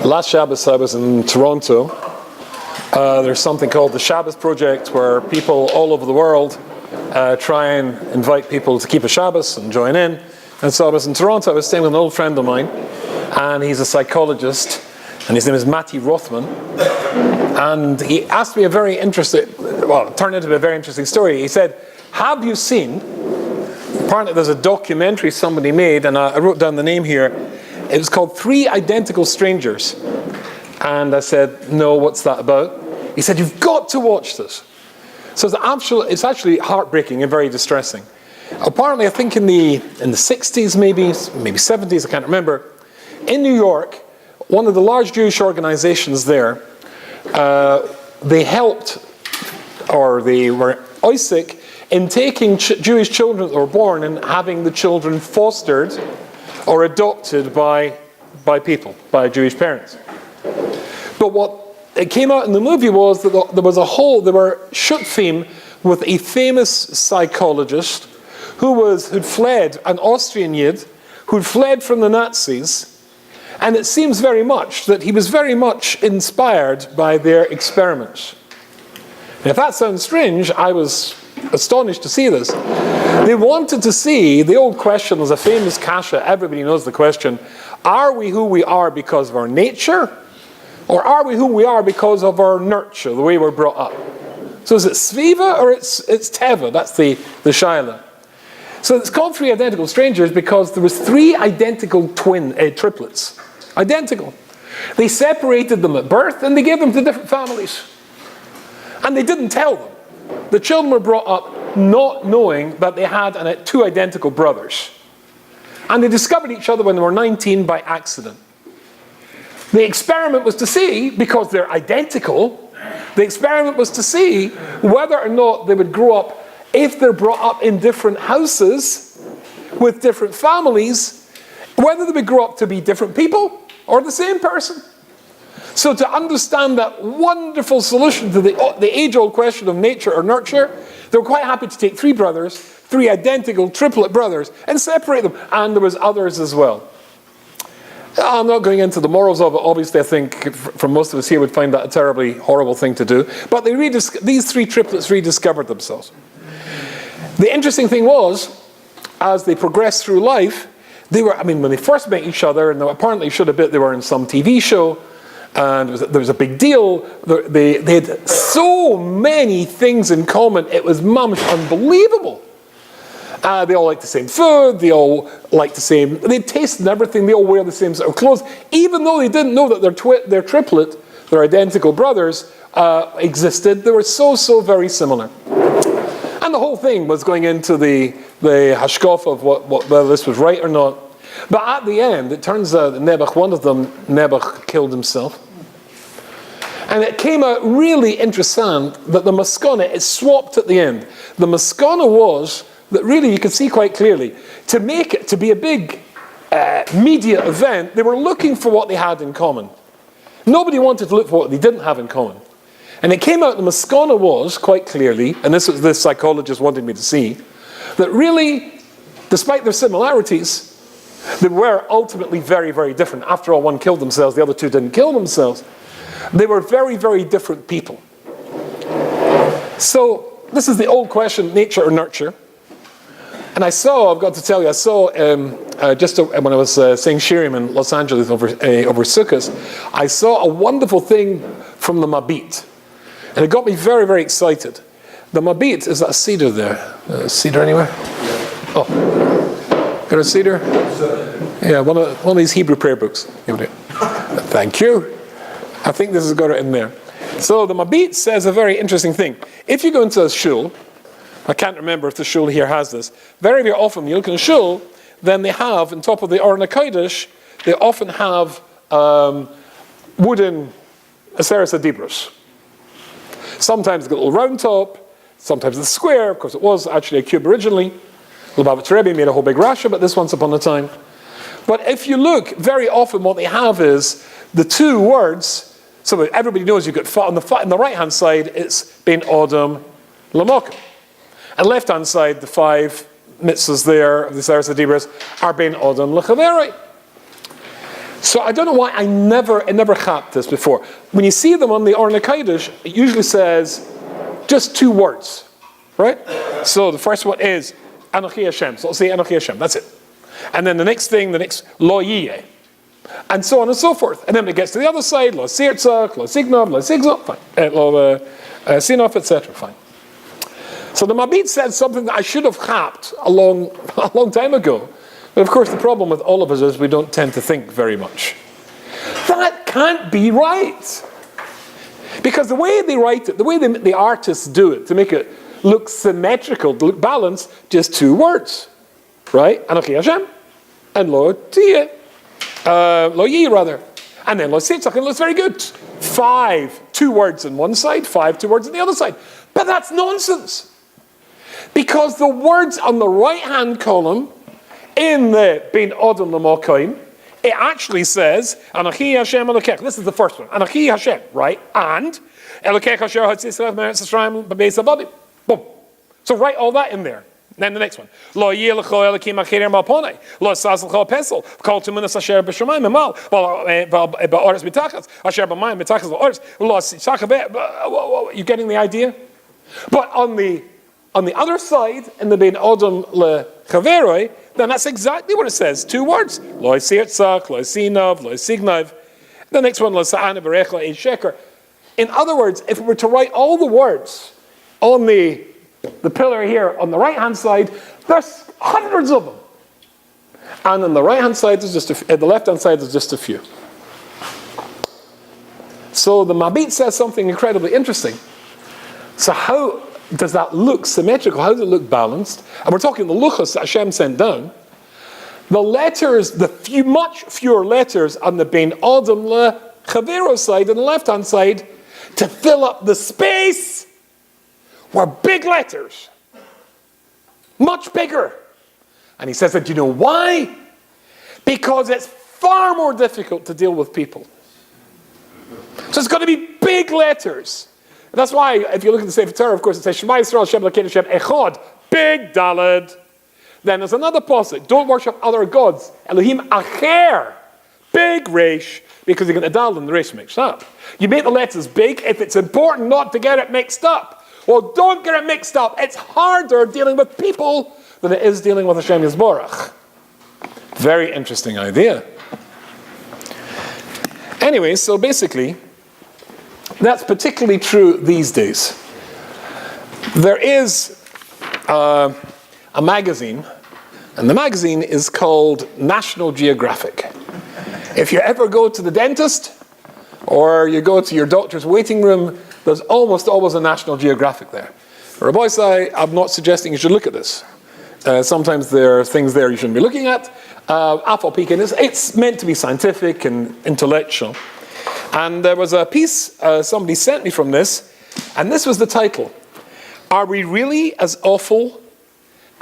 Last Shabbos I was in Toronto. There's something called the Shabbos Project, where people all over the world try and invite people to keep a Shabbos and join in. And so I was in Toronto. I was staying with an old friend of mine, and he's a psychologist, and his name is Matty Rothman. And he asked me a very interesting, well, it turned into a very interesting story. He said, have you seen, apparently there's a documentary somebody made, and I wrote down the name here. It was called Three Identical Strangers. And I said, no, what's that about? He said, you've got to watch this. So it's actually heartbreaking and very distressing. Apparently, I think in the 60s, maybe 70s, I can't remember, in New York, one of the large Jewish organizations there, they helped, or they were oisik, in taking Jewish children that were born and having the children fostered or adopted by people, by Jewish parents. But what it came out in the movie was that they were shutfim with a famous psychologist who'd fled, an Austrian Yid, who'd fled from the Nazis, and it seems very much that he was very much inspired by their experiments. And if that sounds strange, I was astonished to see this. They wanted to see, the old question was a famous kasha, everybody knows the question, are we who we are because of our nature, or are we who we are because of our nurture, the way we're brought up? So is it sviva or it's teva? That's the shaila. So it's called Three Identical Strangers because there was three identical triplets. Identical. They separated them at birth and they gave them to different families. And they didn't tell them. The children were brought up not knowing that they had two identical brothers. And they discovered each other when they were 19 by accident. The experiment was to see, because they're identical, the experiment was to see whether or not they would grow up, if they're brought up in different houses with different families, whether they would grow up to be different people or the same person. So to understand that wonderful solution to the age-old question of nature or nurture, they were quite happy to take three brothers, three identical triplet brothers, and separate them. And there was others as well. I'm not going into the morals of it. Obviously, I think from most of us here would find that a terribly horrible thing to do. But these three triplets rediscovered themselves. The interesting thing was, as they progressed through life, when they first met each other, and apparently they were in some TV show, and there was a big deal. They had so many things in common, it was mamish unbelievable. They all like the same food, they all like they taste everything, they all wear the same sort of clothes, even though they didn't know that their triplet, their identical brothers, existed. They were so very similar. And the whole thing was going into the hashkaf of whether this was right or not. But at the end, it turns out that one of them, killed himself. And it came out really interesting that the maskana is swapped at the end. The maskana was that really you could see quite clearly, to make it to be a big media event, they were looking for what they had in common. Nobody wanted to look for what they didn't have in common. And it came out, the maskana was, quite clearly, and this was this psychologist wanted me to see, that really, despite their similarities, they were ultimately very, very different. After all, one killed themselves, the other two didn't kill themselves. They were very, very different people. So, this is the old question, nature or nurture. And I've got to tell you, when I was saying Shirim in Los Angeles over Sukkot, I saw a wonderful thing from the Mabit. And it got me very, very excited. The Mabit, is that a cedar there? Cedar anywhere? Oh. Got a cedar? Yeah, one of these Hebrew prayer books. Thank you. I think this has got it in there. So the Mabit says a very interesting thing. If you go into a shul, I can't remember if the shul here has this. Very, very often, you look in a shul, then they have, on top of the Aron HaKodesh, they often have wooden Aseres HaDibros. Sometimes it's got a little round top, sometimes it's square. Of course, it was actually a cube originally. Lubavitch Rebbe made a whole big rasha about this once upon a time. But if you look, very often what they have is the two words, so that everybody knows you've got on the right-hand side, it's Ben Adam Lamokim. And left-hand side, the five mitzvahs there, the Aseres HaDibros, are Ben Adam L'Chaverei. So I don't know why I never had this before. When you see them on the Orna Kodesh, it usually says just 2 words, right? So the first one is Anochi Hashem. So I'll say Anochi Hashem, that's it. And then the next Lo Yiyeh. And so on and so forth. And then it gets to the other side, Lo Sirtzach, Lo Signov, Lo Sigzov, fine. Lo Sinov, etc., fine. So the Mabit said something that I should have capped a long time ago. But of course the problem with all of us is we don't tend to think very much. That can't be right. Because the way they write it, the way the artists do it, to make it look symmetrical, to look balanced, just 2 words. Right? Anochi Hashem and Lo Tiyeh. Lo Yi rather. And then Lo Sitzach, and it's very good. 5 2 words on one side, 5 2 words on the other side. But that's nonsense. Because the words on the right-hand column in the Bein Odom L'Mokoim, it actually says, Anochi Hashem Elokech. This is the first one. Anochi Hashem, right? And Elokech Asher Hatzisrav Meretz Yisrael B'Beis Avadim. Boom. So write all that in there. Then the next one. Lo Yeh L'cho Elokim Achirim Malponei. Lo Saz L'cho Pesel. Kol Tumunas Asher B'Shamayim Emal. Ba'oretz B'Tachas. Asher B'Mayim B'Tachas Ba'oretz. Lo Tzachah. You getting the idea? But on the other side, in the Bein Odom L'Chaveroi, then that's exactly what it says. 2 words. Lo Sirtzach, Lo Sinov, Lo Signov. The next one, Lo Sa'ana Berech, Lo Ein Sheker. In other words, if we were to write all the words on the pillar here on the right-hand side, there's hundreds of them. And on the right-hand side, the left-hand side, there's just a few. So the Mabit says something incredibly interesting. So how does that look symmetrical? How does it look balanced? And we're talking the luchos that Hashem sent down. The letters, much fewer letters on the Bein Odom L'Chavero side, on the left-hand side, to fill up the space, were big letters. Much bigger. And he says that, you know why? Because it's far more difficult to deal with people. So it's got to be big letters. And that's why, if you look at the Sefer Torah, of course, it says, Shema Yisrael, Shem Elokeinu Shem Echad, big Daled. Then there's another pasuk, don't worship other gods. Elohim Acher, big Resh, because you're going to Dal and the Resh mixed up. You make the letters big if it's important not to get it mixed up. Well, don't get it mixed up. It's harder dealing with people than it is dealing with Hashem Yisborach. Very interesting idea. Anyway, so basically, that's particularly true these days. There is a magazine, and the magazine is called National Geographic. If you ever go to the dentist, or you go to your doctor's waiting room, there's almost always a National Geographic there. Rabbi Wester, I'm not suggesting you should look at this. Sometimes there are things there you shouldn't be looking at. It's meant to be scientific and intellectual. And there was a piece somebody sent me from this, and this was the title. Are we really as awful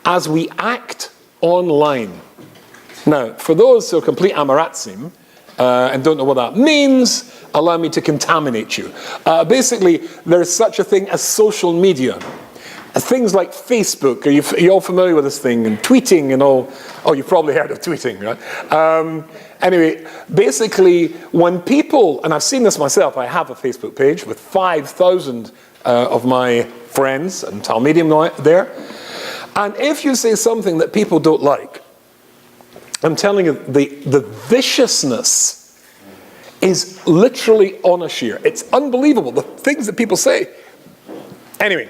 as we act online? Now, for those who are complete Amaratzim, and don't know what that means, allow me to contaminate you. Basically, there's such a thing as social media. Things like Facebook, are you all familiar with this thing? And tweeting and all. Oh, you've probably heard of tweeting, right? Anyway, basically, when people, and I've seen this myself, I have a Facebook page with 5,000 of my friends and Talmidim there. And if you say something that people don't like, I'm telling you, the viciousness is literally on a sheer. It's unbelievable, the things that people say. Anyway,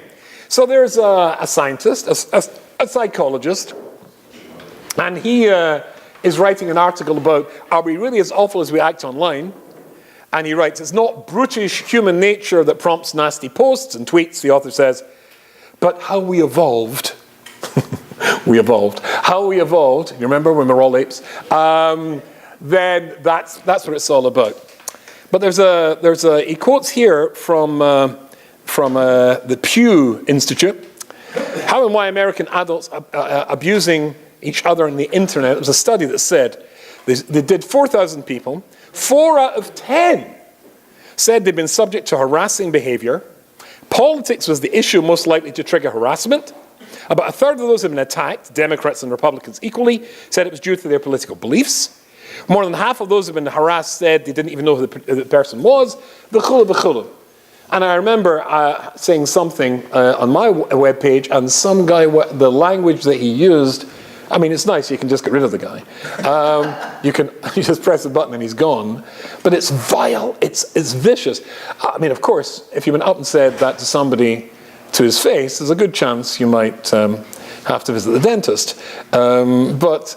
so there's a scientist, a psychologist, and he is writing an article about, are we really as awful as we act online? And he writes, it's not brutish human nature that prompts nasty posts and tweets, the author says, but how we evolved. We evolved. How we evolved, you remember when we were all apes? Then that's what it's all about. But he quotes here from the Pew Institute, how and why American adults abusing each other on the internet. It was a study that said they did 4,000 people. 4 out of 10 said they'd been subject to harassing behavior. Politics was the issue most likely to trigger harassment. About a third of those who had been attacked, Democrats and Republicans equally, said it was due to their political beliefs. More than half of those who've been harassed said they didn't even know who the person was. V'chulu. And I remember saying something on my webpage, and some guy, the language that he used, I mean, it's nice, you can just get rid of the guy. You just press a button and he's gone. But it's vile, it's vicious. I mean, of course, if you went up and said that to somebody to his face, there's a good chance you might have to visit the dentist. But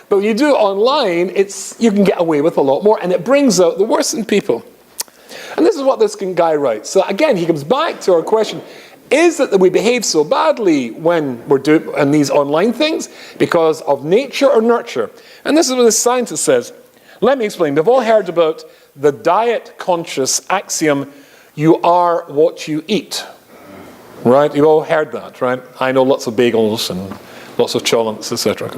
when you do it online, you can get away with a lot more, and it brings out the worst in people. And this is what this guy writes. So again, he comes back to our question, is it that we behave so badly when we're doing these online things because of nature or nurture? And this is what the scientist says. Let me explain. We've all heard about the diet-conscious axiom, you are what you eat. Right? You've all heard that, right? I know lots of bagels and lots of cholents, etc.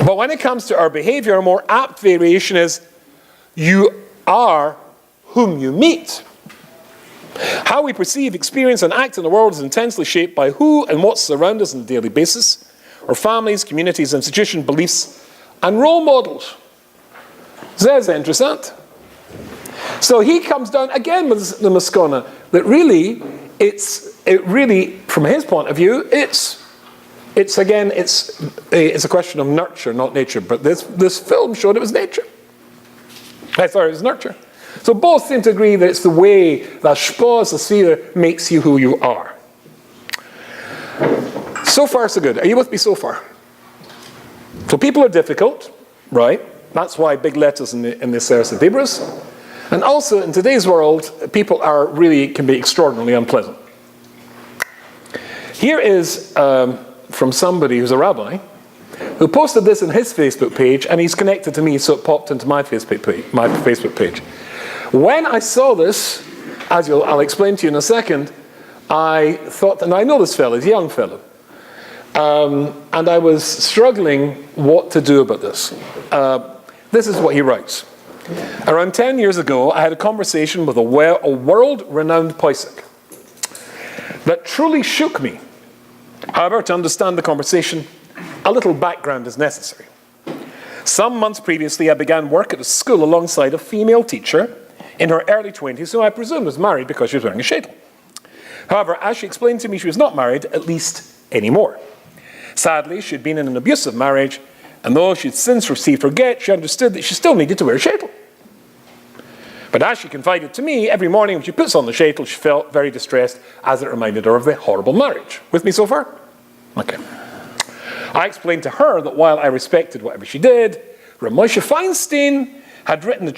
But when it comes to our behavior, a more apt variation is, you are whom you meet. How we perceive, experience, and act in the world is intensely shaped by who and what surround us on a daily basis, our families, communities, institutions, beliefs, and role models. That's interesting. So he comes down again with the Maskana that really, from his point of view, it's a question of nurture, not nature. But this film showed it was nature. I thought it was nurture. So both seem to agree that it's the way that Shpaz Asira makes you who you are. So far, so good. Are you with me so far? So people are difficult, right? That's why big letters in the Seres of Hebrews. And also, in today's world, people can be extraordinarily unpleasant. Here is from somebody who's a rabbi, who posted this on his Facebook page, and he's connected to me, so it popped into my Facebook page. When I saw this, as I'll explain to you in a second, I thought, and I know this fellow, he's a young fellow, and I was struggling what to do about this. This is what he writes. Around 10 years ago, I had a conversation with a world-renowned Pesach that truly shook me. However, to understand the conversation, a little background is necessary. Some months previously, I began work at a school alongside a female teacher in her early 20s, who I presume was married because she was wearing a sheitel. However, as she explained to me, she was not married, at least anymore. Sadly, she had been in an abusive marriage, and though she had since received her get, she understood that she still needed to wear a sheitel. But as she confided to me, every morning when she puts on the sheitel, she felt very distressed as it reminded her of the horrible marriage. With me so far? Okay. I explained to her that while I respected whatever she did, Moshe Feinstein had written a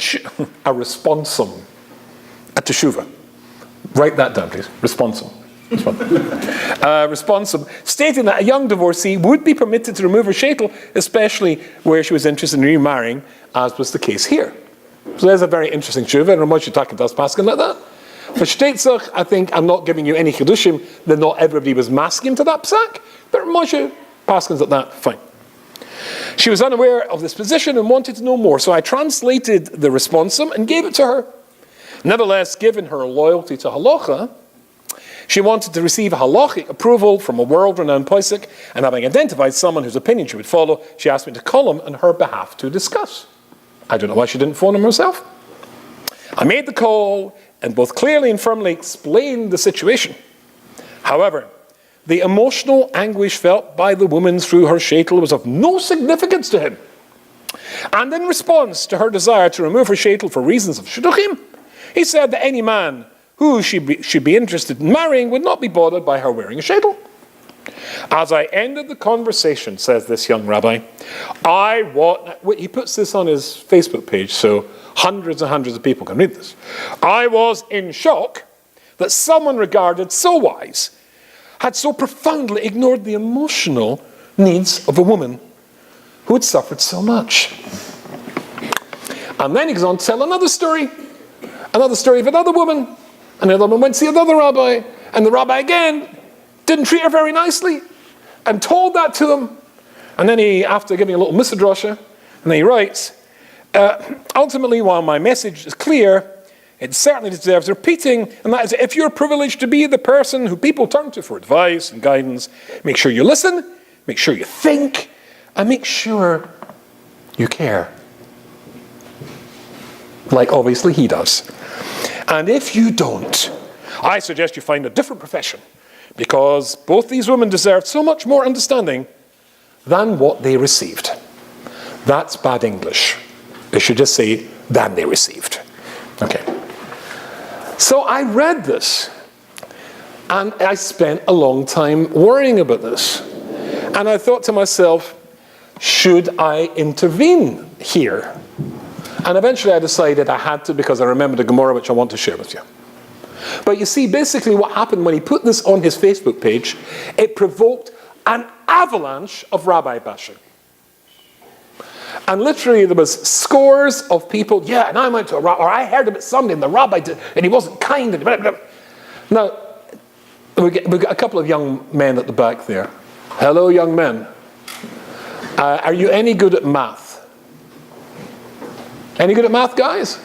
responsum, a teshuvah. Write that down, please. Responsum. Responsum, stating that a young divorcee would be permitted to remove her sheitel, especially where she was interested in remarrying, as was the case here. So there's a very interesting teshuvah, and Moshe talking to us paskin like that. For Shteitzach, I think I'm not giving you any chidushim that not everybody was masking to that psak, but Moshe paskins at that, fine. She was unaware of this position and wanted to know more, so I translated the responsum and gave it to her. Nevertheless, given her loyalty to halacha, she wanted to receive a halachic approval from a world-renowned Pesach, and having identified someone whose opinion she would follow, she asked me to call him on her behalf to discuss. I don't know why she didn't phone him herself. I made the call and both clearly and firmly explained the situation. However, the emotional anguish felt by the woman through her sheitel was of no significance to him. And in response to her desire to remove her sheitel for reasons of shidduchim, he said that any man who should be interested in marrying would not be bothered by her wearing a sheitel. As I ended the conversation, says this young rabbi, he puts this on his Facebook page, so hundreds and hundreds of people can read this. I was in shock that someone regarded so wise had so profoundly ignored the emotional needs of a woman who had suffered so much. And then he goes on to tell another story of another woman. Another woman went to see another rabbi, and the rabbi again didn't treat her very nicely, and told that to him. And then he, after giving a little midrasha, and then he writes, ultimately, while my message is clear, it certainly deserves repeating, and that is, if you're privileged to be the person who people turn to for advice and guidance, make sure you listen, make sure you think, and make sure you care. like obviously he does. And if you don't, I suggest you find a different profession, because both these women deserved so much more understanding than what they received. That's bad English. They should just say, than they received. Okay. So I read this, and I spent a long time worrying about this. And I thought to myself, should I intervene here? And eventually I decided I had to, because I remembered a Gomorrah which I want to share with you. But you see, basically what happened when he put this on his Facebook page, it provoked an avalanche of rabbi bashing. And literally there was scores of people, yeah, and I went to a rabbi, or I heard about somebody and the rabbi did, and he wasn't kind. And blah, blah, blah. Now, we've got a couple of young men at the back there. Hello, young men. Are you any good at math? Any good at math, guys?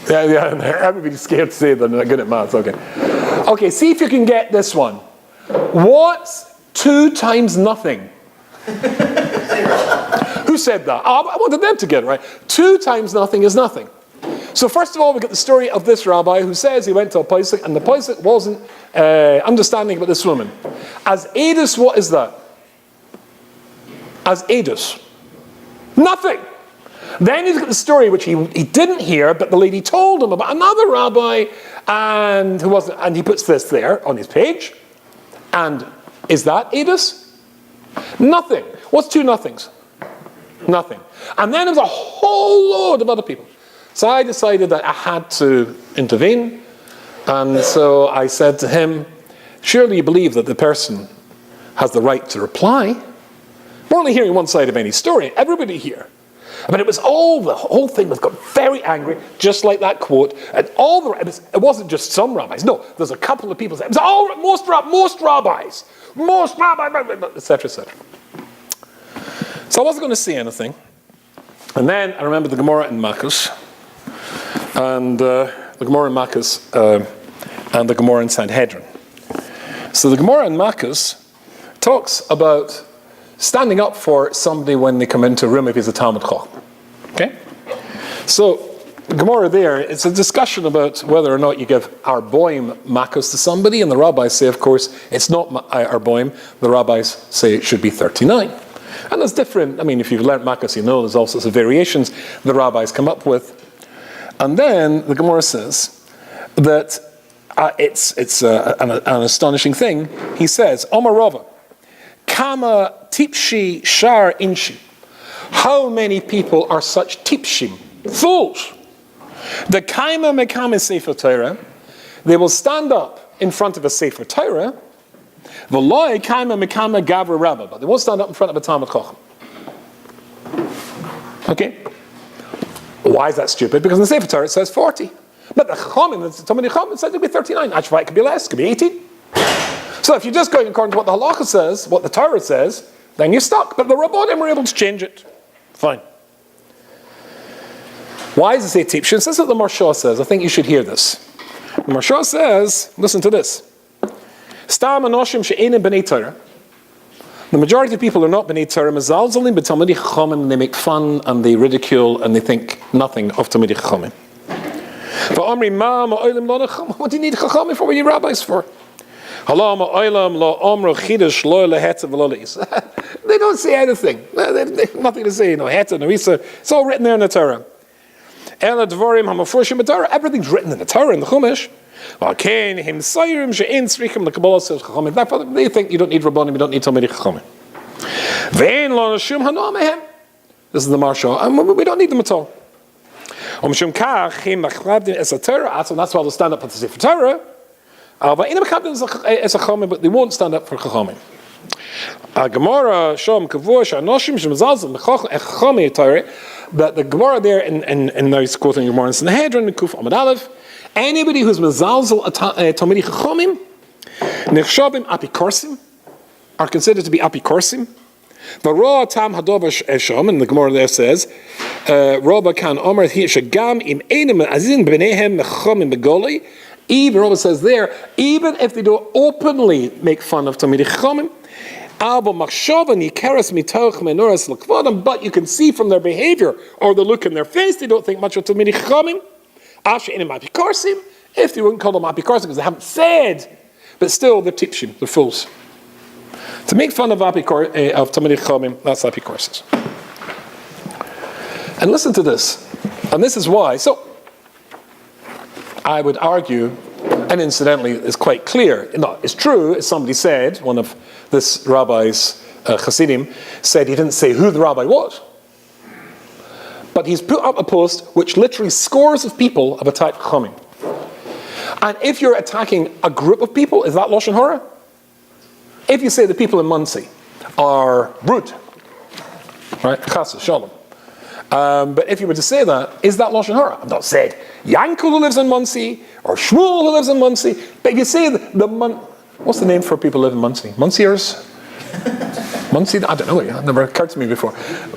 Yeah, everybody's scared to say they're not good at math. Okay. Okay, see if you can get this one. What's 2 times nothing? Who said that? Oh, I wanted them to get it right. 2 times nothing is nothing. So first of all, we get the story of this rabbi who says he went to a posek, and the posek wasn't understanding about this woman. As edus, what is that? As edus. Nothing. Then he's got the story which he didn't hear, but the lady told him about another rabbi, and he puts this there on his page. And is that edus? Nothing. What's 2 nothings? Nothing. And then there's a whole load of other people. So I decided that I had to intervene. And so I said to him, surely you believe that the person has the right to reply. We're only hearing one side of any story. Everybody here. But it was the whole thing got very angry, just like that quote. And it wasn't just some rabbis. No, there's a couple of people saying, it was most rabbis, etc., etc. So I wasn't going to say anything. And then I remembered the Gomorrah in Makos, and the Gomorrah in Makos, and the Gomorrah in Sanhedrin. So the Gomorrah in Makos talks about standing up for somebody when they come into a room if he's a Talmud Chacham. Okay? So, the Gomorrah there, it's a discussion about whether or not you give arboim makos to somebody, and the rabbis say, of course, it's not arboim. The rabbis say it should be 39. And there's different, if you've learnt makos, you know there's all sorts of variations the rabbis come up with. And then the Gomorrah says that it's an astonishing thing. He says, Omar Rava, Kama tipshi shar inshi. How many people are such tipshim? Fools. The kaima mekame sefer Torah, they will stand up in front of a sefer Torah. V'loi kaima mekame gavra rabba, but they won't stand up in front of a Talmud Chacham. Okay. Why is that stupid? Because in the sefer Torah it says 40, but the Chachomim, the Talmud Chacham, says it'll be 39. Actually, it could be less. It could be 18. So if you're just going according to what the halacha says, what the Torah says, then you're stuck. But the Rabbanim were able to change it. Fine. Why does it say tipshin? This is what the Marsha says. I think you should hear this. The Marsha says, listen to this. Stam anoshim she'enim b'nei Torah. The majority of people are not b'nei Torah. Mezalzalim b'talmidei chachamim. They make fun and they ridicule and they think nothing of talmidei chachamim. What do you need chachamim for? What are you rabbis for? They don't say anything. They have nothing to say. No heta, no isa. It's all written there in the Torah. Everything's written in the Torah, in the Chumash. Therefore, they think you don't need Rabbanim, you don't need Talmidei Chachamim. This is the Marsha, and we don't need them at all. And that's why they'll stand up for the Sefer Torah. But they won't stand up for Chachamim. But the Gemara there, and now he's quoting Gemara in Sanhedrin, Kuf Amud Aleph, anybody who's mezalzel Talmidei Chachamim, nechshabim apikorsim, are considered to be apikorsim. The Ra Tam Hadover Esham, and the Gemara there says, Rabba Kan Omer Shagam im Einem Azin B'neihem Chachamim Begoli. Even Rabba says there, even if they don't openly make fun of Talmidei Chachamim, But you can see from their behavior or the look in their face, they don't think much of Talmidei Chachamim. If they wouldn't call them apikorsim because they haven't said, but still they're teaching, they're fools. To make fun of Talmidei Chachamim, that's apikorsis. And listen to this, and this is why. So I would argue, and incidentally, it's quite clear. No, it's true, as somebody said, one of this rabbi's Hasidim said he didn't say who the rabbi was. But he's put up a post which literally scores of people have attacked Chachamim. And if you're attacking a group of people, is that Lashon Hara? If you say the people in Muncie are rude, right? Chas Shalom. But if you were to say that, is that Lashon Hara? I've not said Yankel who lives in Muncie or Shmuel who lives in Muncie. But if you say what's the name for people who live in Muncie? Munciers? Muncie? I don't know. It never occurred to me before.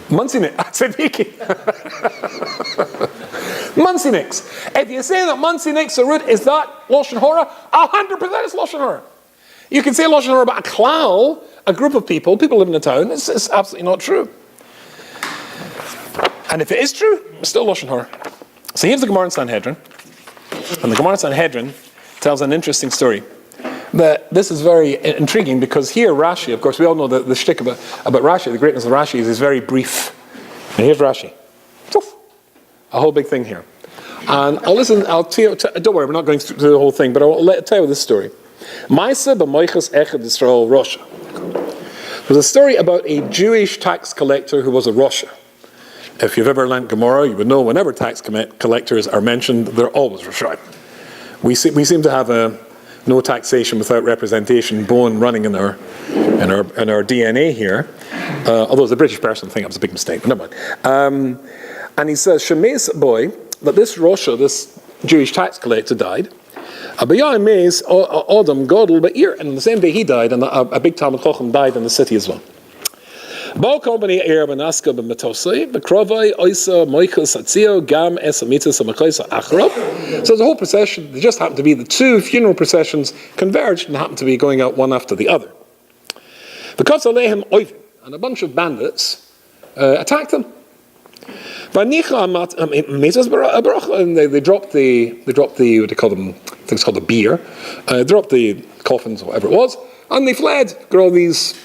Muncie Nicks. Muncie Nicks. If you say that Muncie Nicks are rude, is that Lashon Hara? 100% it's Lashon Hara. You can say Lashon Hara about a klal, a group of people living in a town. It's absolutely not true. And if it is true, it's still Lashon Hara. So here's the Gomorrah and Sanhedrin. And the Gomorrah and Sanhedrin tells an interesting story. But this is very intriguing because here Rashi, of course, we all know the shtick about Rashi, the greatness of Rashi is very brief. And here's Rashi. A whole big thing here. And I'll tell you, don't worry, we're not going through the whole thing, but I'll tell you this story. Maisa b'moichas echad Yisrael Rosha. There's a story about a Jewish tax collector who was a Rosha. If you've ever learnt Gomorrah, you would know whenever tax collectors are mentioned, they're always Roshaim. We seem to have a no taxation without representation bone running in our DNA here. Although as a British person, I think that was a big mistake, but never mind. And he says, Shemes boy, that this Rosha, this Jewish tax collector, died. And on the same day he died, and a big Talmud Chacham died in the city as well. So the whole procession, they just happened to be the two funeral processions converged and happened to be going out one after the other. And a bunch of bandits attacked them. And they dropped the what do they call them? I think it's called the beer. Dropped the coffins or whatever it was, and they fled. Got all these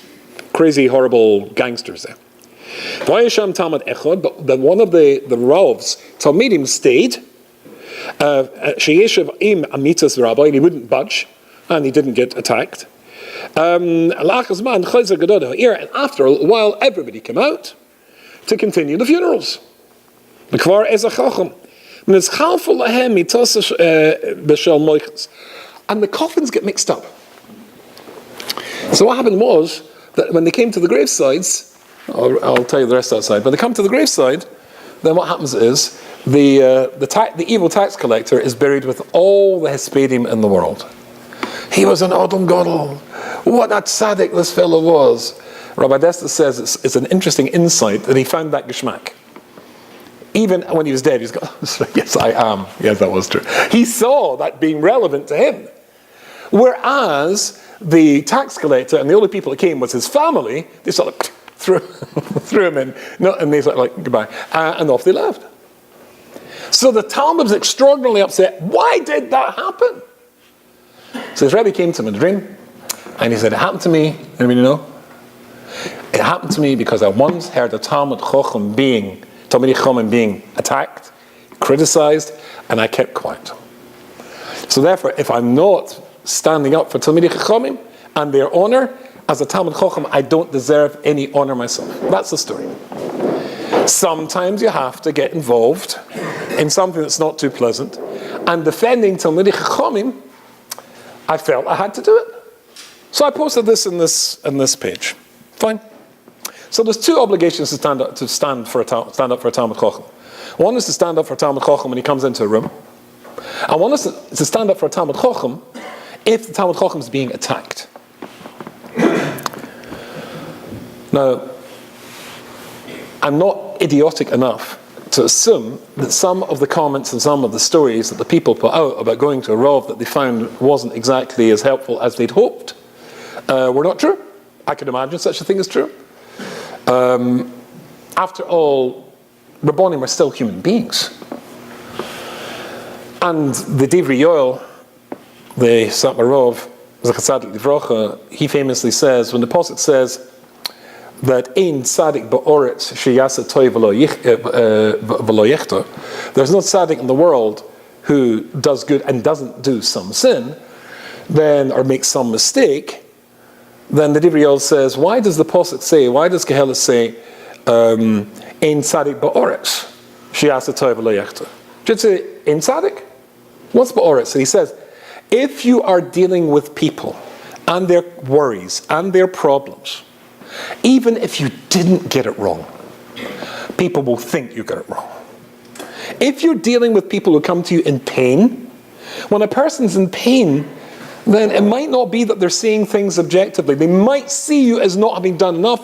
crazy, horrible gangsters there. But then one of the Rav's Talmidim stayed. And he wouldn't budge, and he didn't get attacked. And after a while, everybody came out to continue the funerals. And the coffins get mixed up. So what happened was that when they came to the gravesides, I'll tell you the rest outside, when they come to the graveside, then what happens is the evil tax collector is buried with all the Hespedim in the world. He was an Adam Gadol. What a tzaddik this fellow was. Rabbi Wester says it's an interesting insight that he found that geschmack. Even when he was dead, he's got, yes, I am. Yes, that was true. He saw that being relevant to him. Whereas the tax collector and the only people that came was his family, they sort of threw him in, and they sort of like, goodbye, and off they left. So the Talmud was extraordinarily upset. Why did that happen? So his Rebbe came to him in a dream, and he said, it happened to me, anybody know? It happened to me because I once heard a Talmid Chacham being attacked, criticized, and I kept quiet. So therefore, if I'm not standing up for Talmidei Chachamim and their honor, as a Talmid Chacham, I don't deserve any honor myself. That's the story. Sometimes you have to get involved in something that's not too pleasant, and defending Talmidei Chachamim, I felt I had to do it. So I posted this in this page. Fine. So there's two obligations to stand up for a Talmid Chacham. One is to stand up for a Talmid Chacham when he comes into a room, and one is to stand up for a Talmid Chacham if the Talmid Chacham is being attacked. Now, I'm not idiotic enough to assume that some of the comments and some of the stories that the people put out about going to a Rav that they found wasn't exactly as helpful as they'd hoped were not true. I can imagine such a thing is true. After all, Rabbonim are still human beings. And the Divrei Yoel, the Satmarov, Zachasadik Livrocha, he famously says, when the Pasuk says that Ein Tzadik Ba'oretz Sheyasa Toy V'lo Yechta, there's no Tzadik in the world who does good and doesn't do some sin, then, or makes some mistake, then the Divrei Yoel says, why does the Pasuk say, why does Kehelis say, Ein Tzadik Ba'oretz Sheyasa Toy V'lo Yechta? Should say, Ein Tzadik? What's Ba'oretz? And he says, if you are dealing with people and their worries and their problems, even if you didn't get it wrong, people will think you got it wrong. If you're dealing with people who come to you in pain, when a person's in pain, then it might not be that they're seeing things objectively. They might see you as not having done enough,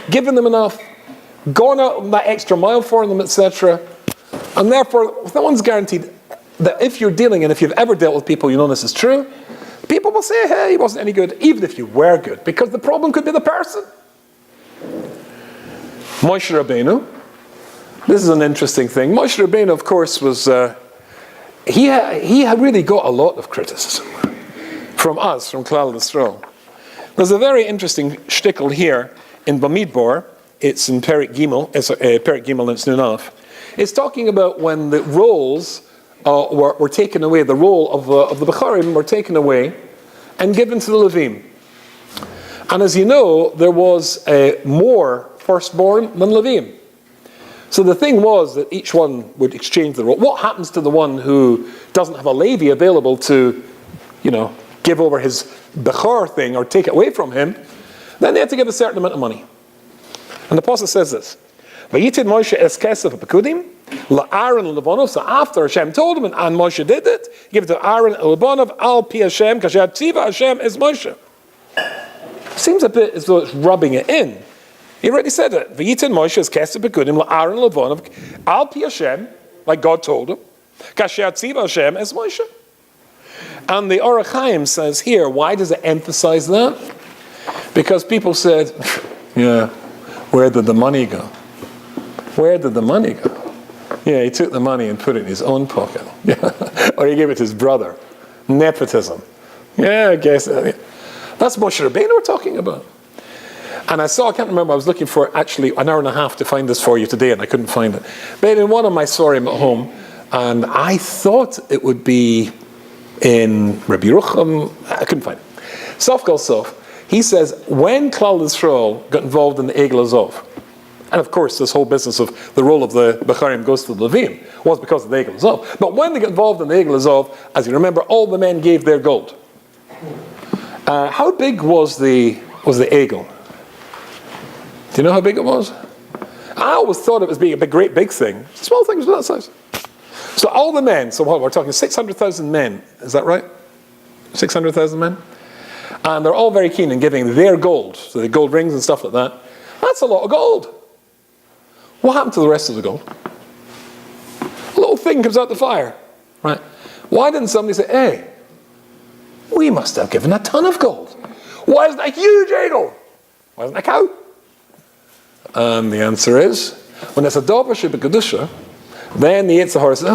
given them enough, gone out that extra mile for them, etc. And therefore, no one's guaranteed that if you're dealing, and if you've ever dealt with people, you know this is true, people will say, hey, he wasn't any good, even if you were good, because the problem could be the person. Moshe Rabbeinu, this is an interesting thing. Moshe Rabbeinu, of course, was, he had really got a lot of criticism from us, from Klal Yisrael. There's a very interesting shtickle here in Bamidbar. It's in Perek Gimel, Perek Gimel and it's Nunaf. It's talking about when the roles were taken away, the role of the Becharim were taken away and given to the Levim. And as you know, there was more firstborn than Levim. So the thing was that each one would exchange the role. What happens to the one who doesn't have a Levi available to, give over his Bechar thing or take it away from him? Then they had to give a certain amount of money. And the Apostle says this, Vayitin Moshe es kesef pekudim la'Aaron and Levanov. So after Hashem told him, and Moshe did it, give it to Aaron and Levanov al pi Hashem kasher tziva Hashem es Moshe. Seems a bit as though it's rubbing it in. He already said it. Vayitin Moshe es kesef pekudim la'Aaron and Levanov al pi Hashem, like God told him, kasher tziva Hashem es Moshe. And the Orach Chaim says here, why does it emphasize that? Because people said, yeah, where did the money go? Where did the money go? Yeah, he took the money and put it in his own pocket. Yeah. Or he gave it to his brother. Nepotism. Yeah, I guess. That's Moshe Rabbeinu we're talking about. And I can't remember, I was looking for actually an hour and a half to find this for you today, and I couldn't find it. But in one of my Sorim at home, and I thought it would be in Rabbi Yerucham, I couldn't find it. Sof Kol Sof, he says, when Klal Yisrael got involved in the Egel Azov, and of course this whole business of the role of the Becharim goes to the Levim, was because of the Egel Azov. But when they got involved in the Egel Azov, as you remember, all the men gave their gold. How big was the Egel? Do you know how big it was? I always thought it was being a great big thing. Small thing was that size. So all the men, so what, we're talking 600,000 men, is that right? 600,000 men? And they're all very keen in giving their gold, so the gold rings and stuff like that. That's a lot of gold. What happened to the rest of the gold? A little thing comes out the fire, right? Why didn't somebody say, hey, we must have given a ton of gold. Why isn't a huge eagle? Why isn't a cow? And the answer is, when it's a Davar Shebekadusha, then the Yitzhahar says,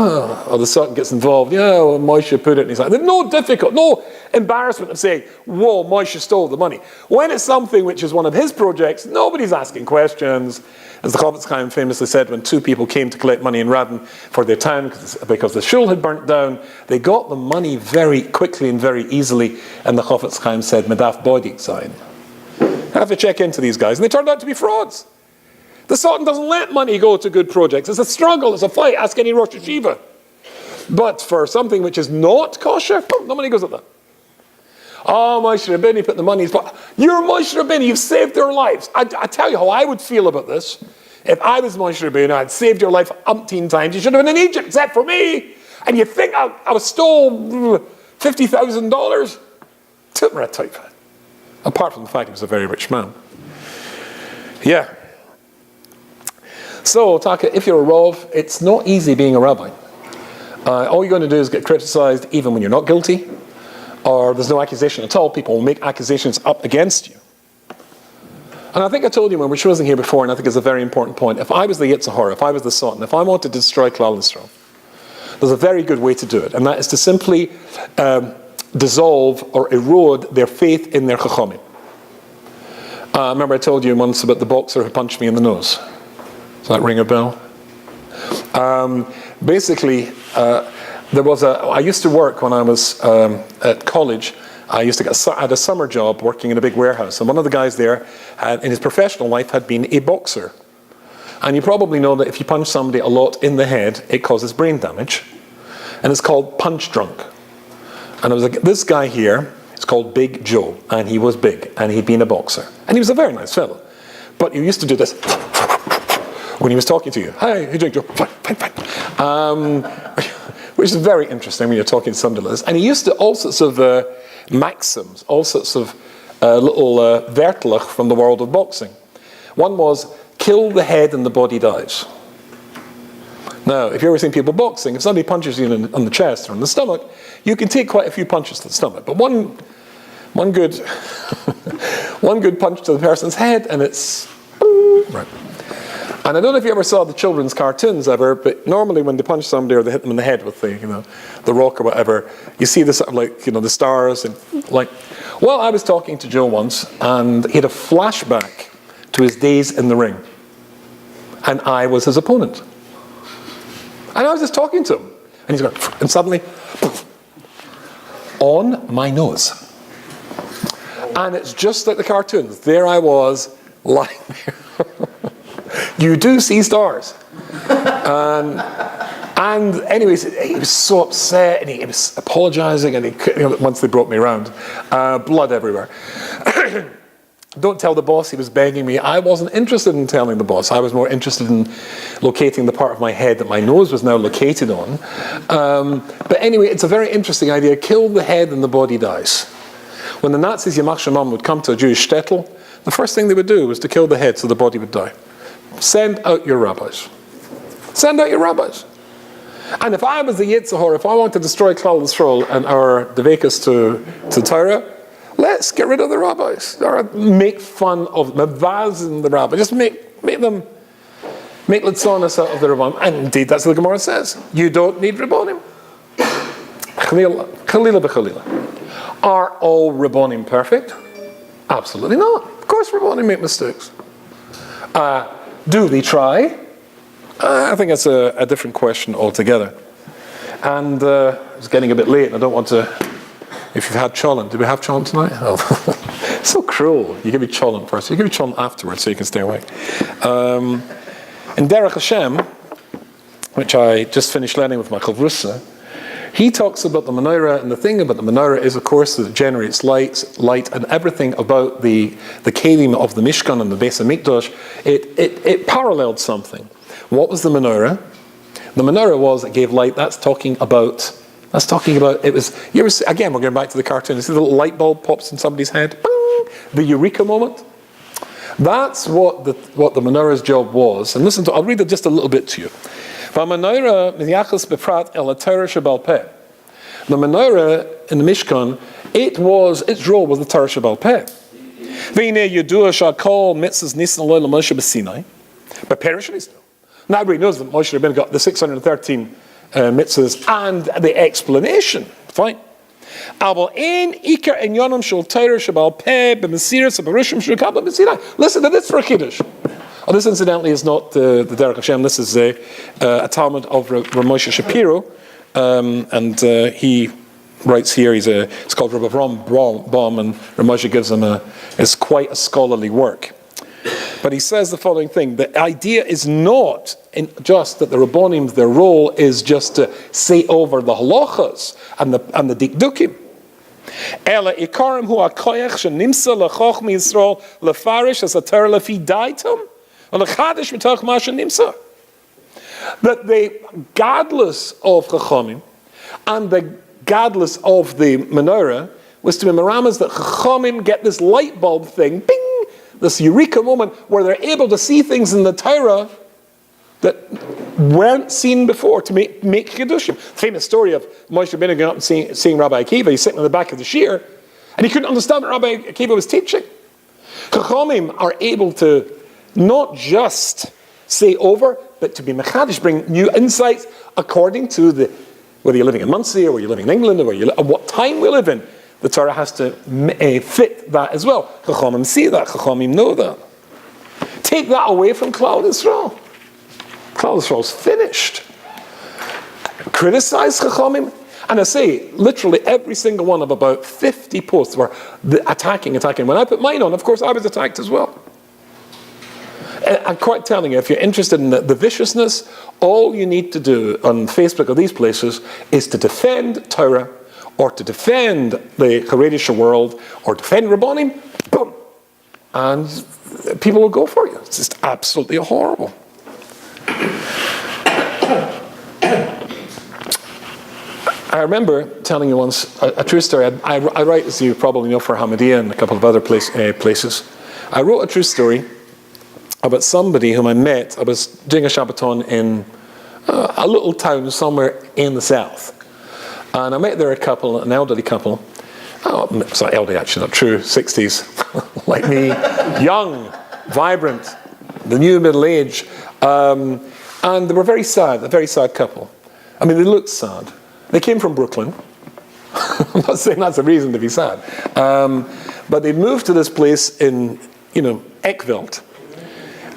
or the Satan gets involved. Yeah, well, Moshe put it. And he's like, there's no embarrassment of saying, whoa, Moshe stole the money. When it's something which is one of his projects, nobody's asking questions. As the Chofetz Chaim famously said, when two people came to collect money in Radin for their town because the shul had burnt down, they got the money very quickly and very easily. And the Chofetz Chaim said, Medaf Bodik sign. I have to check into these guys. And they turned out to be frauds. The Sultan doesn't let money go to good projects. It's a struggle, it's a fight. Ask any Rosh Yeshiva. But for something which is not kosher, no money goes at that. Oh, Moshe Rabbeinu put the money in his pocket. You're Moshe Rabbeinu, you've saved their lives. I tell you how I would feel about this. If I was Moshe Rabbeinu, I'd saved your life umpteen times. You should have been in Egypt, except for me. And you think I stole $50,000? Took me a type. Apart from the fact he was a very rich man. Yeah. So, Taka, if you're a Rav, it's not easy being a rabbi. All you're going to do is get criticized even when you're not guilty, or there's no accusation at all. People will make accusations up against you. And I think I told you when she wasn't here before, and I think it's a very important point. If I was the Yetzer Hara, if I was the Satan, if I wanted to destroy Klal Yisrael, there's a very good way to do it, and that is to simply dissolve or erode their faith in their Chachomim. Remember I told you once about the boxer who punched me in the nose? Does that ring a bell? Basically, I used to work when I was at college. I had a summer job working in a big warehouse, and one of the guys there in his professional life had been a boxer. And you probably know that if you punch somebody a lot in the head, it causes brain damage, and it's called punch drunk. And it was this guy here, it's called Big Joe, and he was big, and he'd been a boxer, and he was a very nice fellow. But he used to do this when he was talking to you. Hi, how you doing, Joe? Fine. Which is very interesting when you're talking to somebody like this. And he used to all sorts of maxims, all sorts of little vertelach from the world of boxing. One was, kill the head and the body dies. Now, if you've ever seen people boxing, if somebody punches you on the chest or on the stomach, you can take quite a few punches to the stomach. But one good one good punch to the person's head, and it's right. And I don't know if you ever saw the children's cartoons ever, but normally when they punch somebody or they hit them in the head with the rock or whatever, you see the sort of the stars and Well, I was talking to Joe once, and he had a flashback to his days in the ring, and I was his opponent. And I was just talking to him, and he's going, and suddenly, on my nose. And it's just like the cartoons. There I was, lying there. You do see stars. And anyways, he was so upset, and he was apologizing, and once they brought me around, blood everywhere. Don't tell the boss, he was begging me. I wasn't interested in telling the boss. I was more interested in locating the part of my head that my nose was now located on. But anyway, it's a very interesting idea. Kill the head and the body dies. When the Nazis, Yamach Shemam, would come to a Jewish shtetl, the first thing they would do was to kill the head so the body would die. Send out your rabbis. Send out your rabbis. And if I was the Yetzer Hara, if I wanted to destroy Klal Yisrael and our Devekas to Torah, let's get rid of the rabbis. Or make fun of them, mavazin the rabbis. Just make litzonas out of the rabbanim. And indeed, that's what the Gomorrah says. You don't need rabbanim. Chalila b'chalila. Are all rabbanim perfect? Absolutely not. Of course rabbanim make mistakes. Do they try? I think that's a different question altogether. And it's getting a bit late, and I don't want to... If you've had cholent, do we have cholent tonight? Oh. So cruel. You give me cholent first. You give me cholent afterwards so you can stay awake. In Derech Hashem, which I just finished learning with my Chavrusa, he talks about the Menorah, and the thing about the Menorah is, of course, that it generates light, and everything about the kelim of the Mishkan and the Beis HaMikdash, it paralleled something. What was the Menorah? The Menorah was, it gave light. That's talking about, it was, again, we're going back to the cartoon. You see the little light bulb pops in somebody's head? Bing! The eureka moment. That's what the Menorah's job was. And listen I'll read it just a little bit to you. The Menorah in the Mishkan, its role was the Torah Shebal Peh. But Perishon now everybody knows that Moshe Rabbeinu got the 613 mitzvahs and the explanation. Fine. Listen to this for a Kiddush. Oh, this incidentally is not the Derech Hashem. This is a Talmud of Ramosha Shapiro, and he writes here. It's called Rabbi Baum, and Ramosha gives him it's quite a scholarly work. But he says the following thing: the idea is not just that the Rabbonim, their role is just to say over the halachas and the dikdukim. Ela ikarim hu hakoyach shenimsa lechochma Yisrael lefarish as a Torah lefi daitum. That the godless of Chachomim and the godless of the Menorah was to be meramas that Chachomim get this light bulb thing, bing, this eureka moment where they're able to see things in the Torah that weren't seen before to make Kiddushim. The famous story of Moshe Rabbeinu going up and seeing Rabbi Akiva. He's sitting in the back of the shiur, and he couldn't understand what Rabbi Akiva was teaching. Chachomim are able to not just say over, but to be mechadish, bring new insights according to whether you're living in Muncie or whether you're living in England or what time we live in. The Torah has to fit that as well. Chachomim see that, Chachomim know that. Take that away from Klal Yisrael. Klal Yisrael's finished. Criticize Chachomim. And I say, literally every single one of about 50 posts were attacking. When I put mine on, of course, I was attacked as well. I'm quite telling you, if you're interested in the viciousness, all you need to do on Facebook or these places is to defend Torah, or to defend the Haredisha world, or defend Rabbonim, boom, and people will go for you. It's just absolutely horrible. I remember telling you once a true story. I write, as you probably know, for Hamadiyya and a couple of other places. I wrote a true story about somebody whom I met. I was doing a Shabbaton in a little town somewhere in the south. And I met there a couple, an elderly couple. Oh, it's not elderly actually, not true, 60s, like me, young, vibrant, the new middle age. And they were very sad, a very sad couple. I mean, they looked sad. They came from Brooklyn. I'm not saying that's a reason to be sad. But they moved to this place in, Eckveld.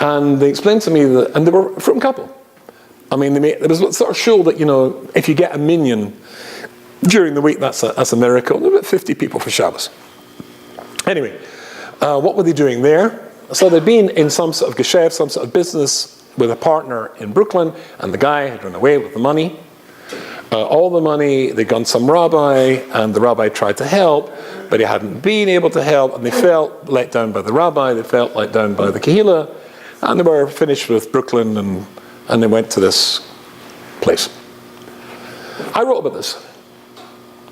And they explained to me that, and they were a frum couple. I mean, there was sort of show that, if you get a minyan during the week, that's a miracle. There were about 50 people for Shabbos. Anyway, what were they doing there? So they'd been in some sort of geschäft, some sort of business with a partner in Brooklyn, and the guy had run away with the money. All the money, they'd gone to some rabbi, and the rabbi tried to help, but he hadn't been able to help, and they felt let down by the rabbi, they felt let down by the Kehillah, and they were finished with Brooklyn, and they went to this place. I wrote about this,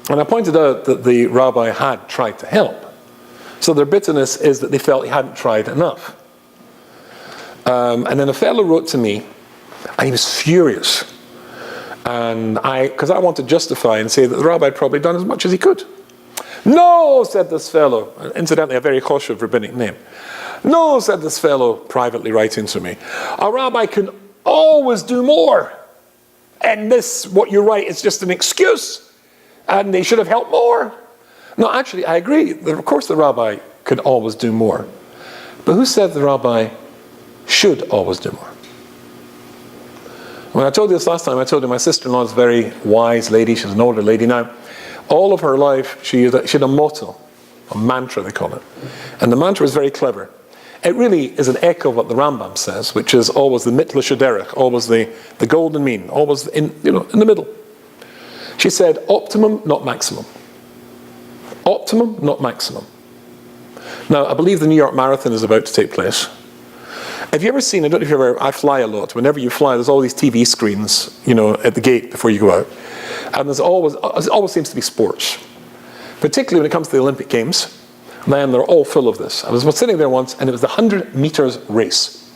and I pointed out that the rabbi had tried to help. So their bitterness is that they felt he hadn't tried enough. And then a fellow wrote to me, and he was furious. And because I want to justify and say that the rabbi had probably done as much as he could. No, said this fellow, incidentally a very choshev rabbinic name. No, said this fellow, privately writing to me, a rabbi can always do more. And this, what you write, is just an excuse. And they should have helped more. No, actually, I agree. Of course the rabbi could always do more. But who said the rabbi should always do more? When I told you this last time, I told you my sister-in-law is a very wise lady. She's an older lady now. All of her life, she had a motto, a mantra they call it. And the mantra is very clever. It really is an echo of what the Rambam says, which is always the mitla shaderech, always the golden mean, always in the middle. She said, optimum, not maximum. Optimum, not maximum. Now, I believe the New York Marathon is about to take place. Have you ever seen, I fly a lot. Whenever you fly, there's all these TV screens, at the gate before you go out. And it always seems to be sports. Particularly when it comes to the Olympic Games. Then they're all full of this. I was sitting there once, and it was the 100 meters race.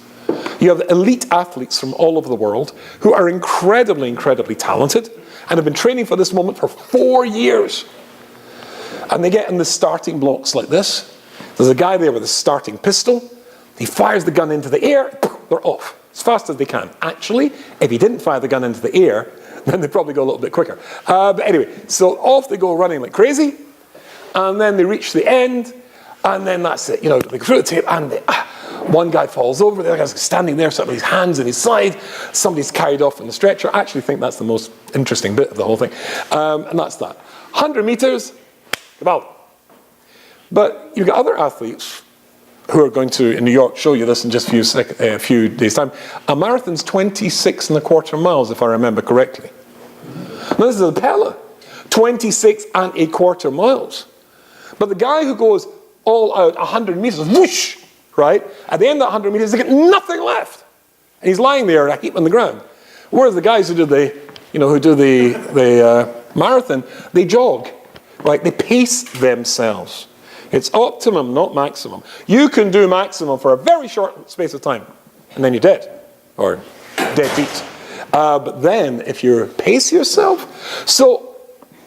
You have elite athletes from all over the world who are incredibly, incredibly talented and have been training for this moment for 4 years. And they get in the starting blocks like this. There's a guy there with a starting pistol. He fires the gun into the air, they're off as fast as they can. Actually, if he didn't fire the gun into the air, then they'd probably go a little bit quicker. But anyway, so off they go running like crazy, and then they reach the end, and then that's it. They go through the tape, and one guy falls over, the other guy's standing there, sort of with his hands in his side, somebody's carried off in the stretcher. I actually think that's the most interesting bit of the whole thing. And that's that. 100 meters, about. But you've got other athletes who are going to, in New York, show you this in just a few days' time. A marathon's 26 1/4 miles, if I remember correctly. Now, this is a Pella. 26 1/4 miles. But the guy who goes all out 100 meters, whoosh, right? At the end of 100 meters, they get nothing left. And he's lying there, a heap on the ground. Whereas the guys who do the marathon, they jog, right? They pace themselves. It's optimum, not maximum. You can do maximum for a very short space of time, and then you're dead, or dead beat. But then, if you pace yourself, so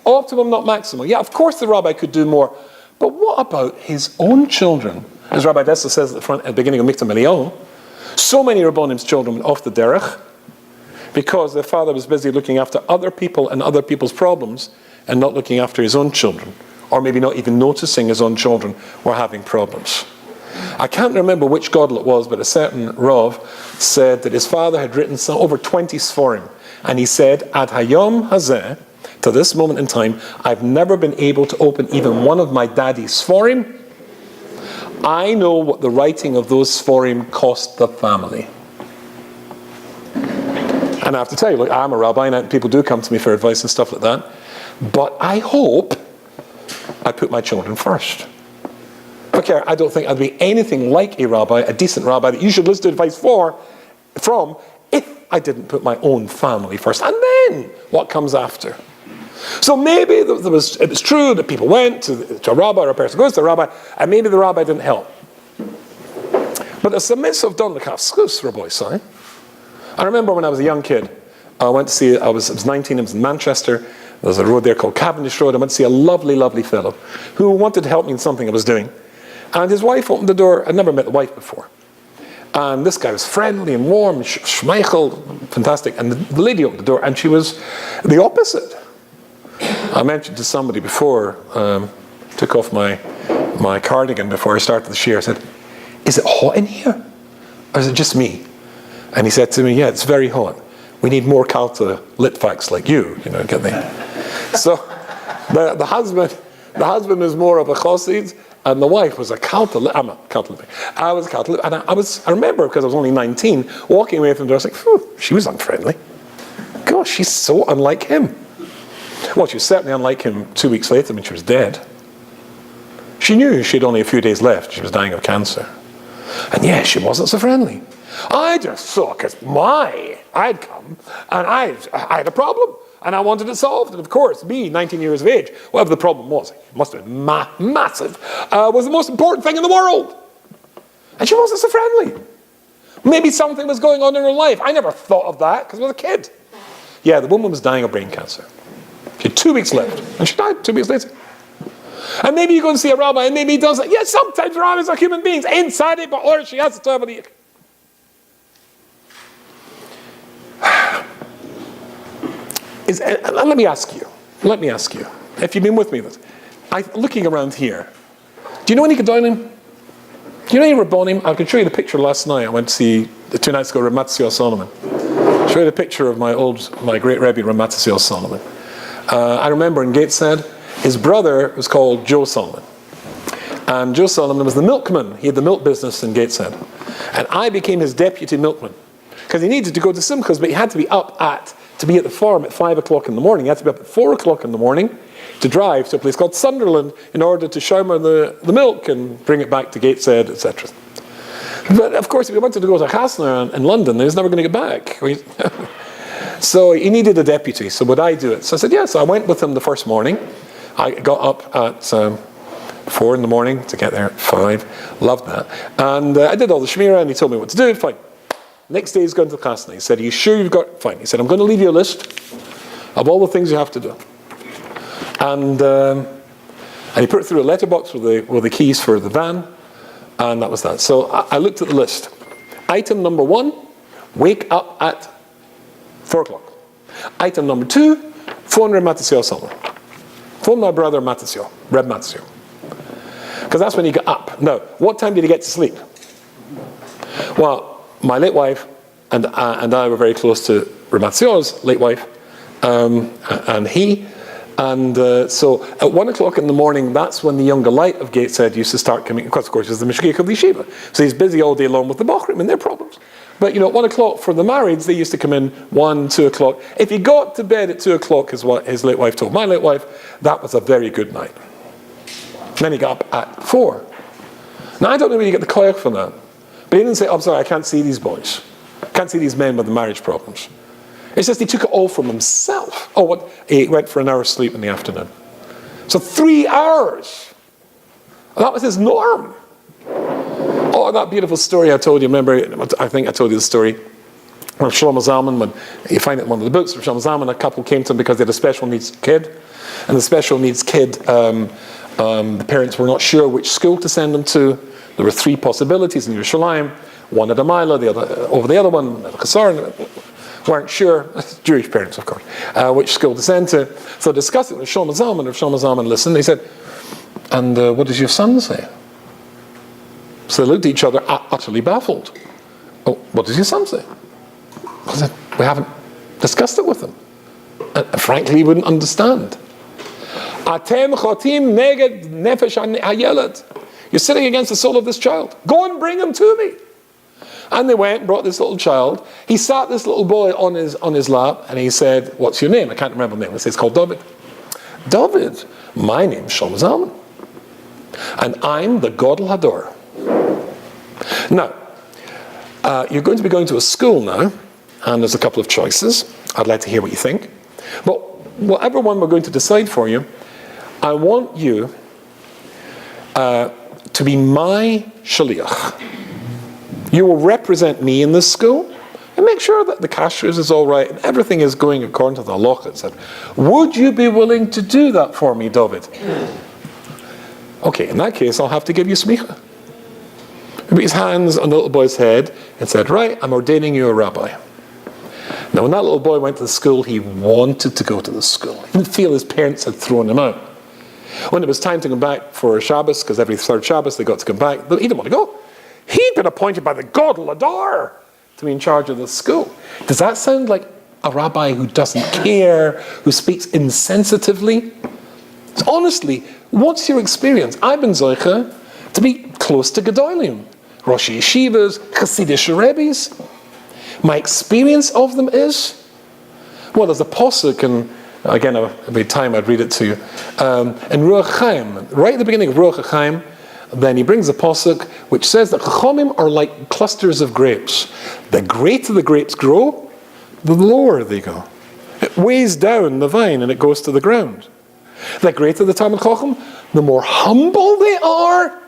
optimum, not maximum. Yeah, of course the rabbi could do more, but what about his own children as Rabbi Wester says at the beginning of Mikta Melion, so many Rabbanim's children went off the derech because their father was busy looking after other people and other people's problems and not looking after his own children, or maybe not even noticing his own children were having problems. I can't remember which gadol it was, but a certain Rav said that his father had written over 20 Sforim, and he said, Ad Hayom Hazeh, to this moment in time, I've never been able to open even one of my daddy's Sforim. I know what the writing of those Sforim cost the family. And I have to tell you, look, I'm a rabbi, and people do come to me for advice and stuff like that, but I hope I put my children first. Okay, I don't think I'd be anything like a rabbi, a decent rabbi, that you should listen to advice from if I didn't put my own family first. And then what comes after? So maybe it was true that people went to a rabbi, or a person goes to a rabbi, and maybe the rabbi didn't help. But the mitzvah of Don Lekaf, Rabbi Sai. I remember when I was a young kid, I went to see, I was 19, I was in Manchester. There's a road there called Cavendish Road. I went to see a lovely, lovely fellow who wanted to help me in something I was doing. And his wife opened the door. I'd never met the wife before. And this guy was friendly and warm, schmeichel, fantastic. And the lady opened the door, and she was the opposite. I mentioned to somebody before, took off my cardigan before I started the shir. I said, is it hot in here? Or is it just me? And he said to me, yeah, it's very hot. We need more Kalta Litvaks like you, get me? So the husband is more of a Chassid, and the wife was a Kalta. I'm a Kalta Litvak. I was a Kalta Litvak, and I remember, because I was only 19, walking away from the door, I was like, phew, she was unfriendly. Gosh, she's so unlike him. Well, she was certainly unlike him 2 weeks later when she was dead. She knew she had only a few days left. She was dying of cancer. And yeah, she wasn't so friendly. I just saw, because I'd come, and I had a problem, and I wanted it solved. And of course, me, 19 years of age, whatever the problem was, it must have been massive, was the most important thing in the world. And she wasn't so friendly. Maybe something was going on in her life. I never thought of that, because I was a kid. Yeah, the woman was dying of brain cancer. She had 2 weeks left, and she died 2 weeks later. And maybe you go and see a rabbi, and maybe he does it. Yeah, sometimes rabbis are human beings. Inside it, but or she has to tell me. Let me ask you, if you've been with me, looking around here, do you know any Gedolim? Do you know any Rabbonim? I could show you the picture last night. I went to see, 2 nights ago, Ramatzio Solomon. Show you the picture of my great Rebbe, Ramatzio Solomon. I remember in Gateshead, his brother was called Joe Solomon. And Joe Solomon was the milkman. He had the milk business in Gateshead. And I became his deputy milkman. Because he needed to go to Simchas, but he had to be to be at the farm at 5 o'clock in the morning. He had to be up at 4 o'clock in the morning to drive to a place called Sunderland in order to shower the milk and bring it back to Gateshead, etc. But of course, if he wanted to go to Chasna in London, he was never going to get back. So he needed a deputy. So would I do it? So I said, yes. So I went with him the first morning. I got up at 4 in the morning to get there at 5. Loved that. And I did all the Shmira, and he told me what to do. Fine. Next day he's going to the Chasna. He said, are you sure you've got... Fine. He said, I'm going to leave you a list of all the things you have to do. And he put it through a letterbox with the keys for the van. And that was that. So I looked at the list. Item number 1, wake up at 4 o'clock. Item number 2, phone Reb Matisyahu Solomon. Phone my brother Matisyahu, Reb Matisyahu. Because that's when he got up. Now, what time did he get to sleep? Well, my late wife and I were very close to Reb Matisyahu's late wife, so at 1 o'clock in the morning, that's when the younger light of Gateshead used to start coming. Of course, he's the Meshgiach of the Yeshiva. So he's busy all day long with the Bochrim and their problems. But at 1 o'clock for the marrieds, they used to come in 1, 2 o'clock. If he got to bed at 2 o'clock, is what his late wife told my late wife, that was a very good night. And then he got up at 4. Now, I don't know where you get the koyach from that. But he didn't say, I'm sorry, I can't see these boys. I can't see these men with the marriage problems. It's just he took it all from himself. He went for an hour's sleep in the afternoon. So 3 hours. That was his norm. Oh, that beautiful story I told you. Remember, I think I told you the story of Shlomo Zalman. When you find it in one of the books of Shlomo Zalman, a couple came to him because they had a special needs kid. And the special needs kid, the parents were not sure which school to send him to. There were 3 possibilities in Yerushalayim, one at Amila, the other over the other one at Chasar. Weren't sure, Jewish parents of course, which school to send to. So discussed it with Shlomo Zalman. If Shlomo Zalman listened, he said, and what does your son say? So they looked at each other utterly baffled. Oh, what does your son say? I said, we haven't discussed it with him. And frankly, he wouldn't understand. Atem chotim neged nefesh hayelad. You're sitting against the soul of this child. Go and bring him to me. And they went and brought this little child. He sat this little boy on his lap, and he said, what's your name? I can't remember the name. It's called David. David, my name's Shlomo Zalman. And I'm the Gadol Hador. Now, you're going to be going to a school now, and there's a couple of choices. I'd like to hear what you think. But whatever one we're going to decide for you, I want you to be my shaliach. You will represent me in this school and make sure that the kashrus is all right and everything is going according to the halacha, etc. Would you be willing to do that for me, David? Okay, in that case, I'll have to give you smicha. He put his hands on the little boy's head and said, right, I'm ordaining you a rabbi. Now, when that little boy went to the school, he wanted to go to the school. He didn't feel his parents had thrown him out. When it was time to come back for Shabbos, because every third Shabbos they got to come back, but he didn't want to go. He'd been appointed by the Gadol Hador to be in charge of the school. Does that sound like a rabbi who doesn't care, who speaks insensitively? So honestly, what's your experience? I've been zoicha to be close to Gedolim, Rosh Yeshivas, Hasidic Rebbes. My experience of them is, well, there's a posuk, and again, every time I'd read it to you, in Ruach Chaim, right at the beginning of Ruach Chaim, then he brings a posuk which says that Chachomim are like clusters of grapes. The greater the grapes grow, the lower they go. It weighs down the vine and it goes to the ground. The greater the Talmid Chacham, the more humble they are.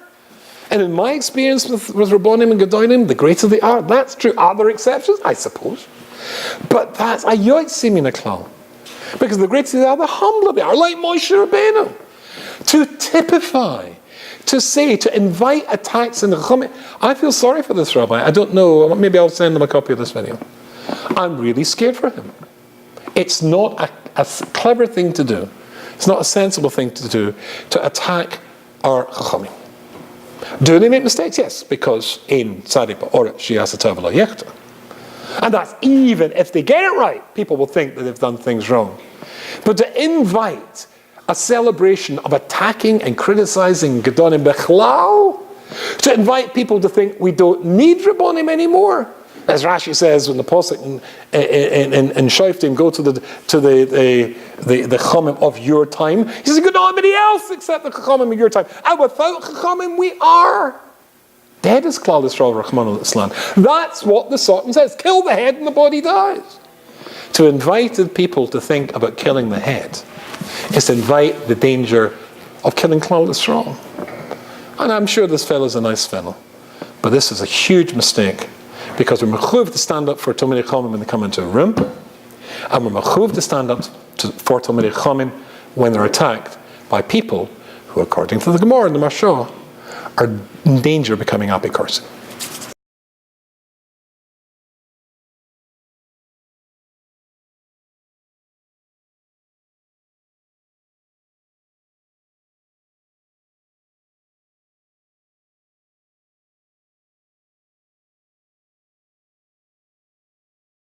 And in my experience with Rabbonim and Gedolim, the greater they are. That's true. Are there exceptions? I suppose. But that's a yoytzi min haklal. Because the greater they are, the humbler they are. Like Moshe Rabbeinu. To typify, to say, to invite attacks in the Chachomim. I feel sorry for this rabbi. I don't know. Maybe I'll send him a copy of this video. I'm really scared for him. It's not a clever thing to do. It's not a sensible thing to do to attack our Chachomim. Do they make mistakes? Yes, because in Tzaddik Ba'oret Sheyasa Tov Lo Yechta. And that's even if they get it right, people will think that they've done things wrong. But to invite a celebration of attacking and criticizing Gedolim Bechlal, to invite people to think we don't need Rabbonim anymore, as Rashi says when the posuk in Shoftim go to the Chachomim of your time, he says, "Good, nobody else except the Chachomim of your time, and without Chachomim we are dead as Klal Yisrael Rachmana litzlan." That's what the Sottam says: kill the head and the body dies. To invite the people to think about killing the head is to invite the danger of killing Klal Yisrael. And I'm sure this fellow's a nice fellow, but this is a huge mistake. Because we're mechuv to stand up for Talmidei Chacham when they come into a room, and we're mechuv to stand up for Talmidei Chacham when they're attacked by people who, according to the Gomorrah and the Mashah, are in danger of becoming apikoros.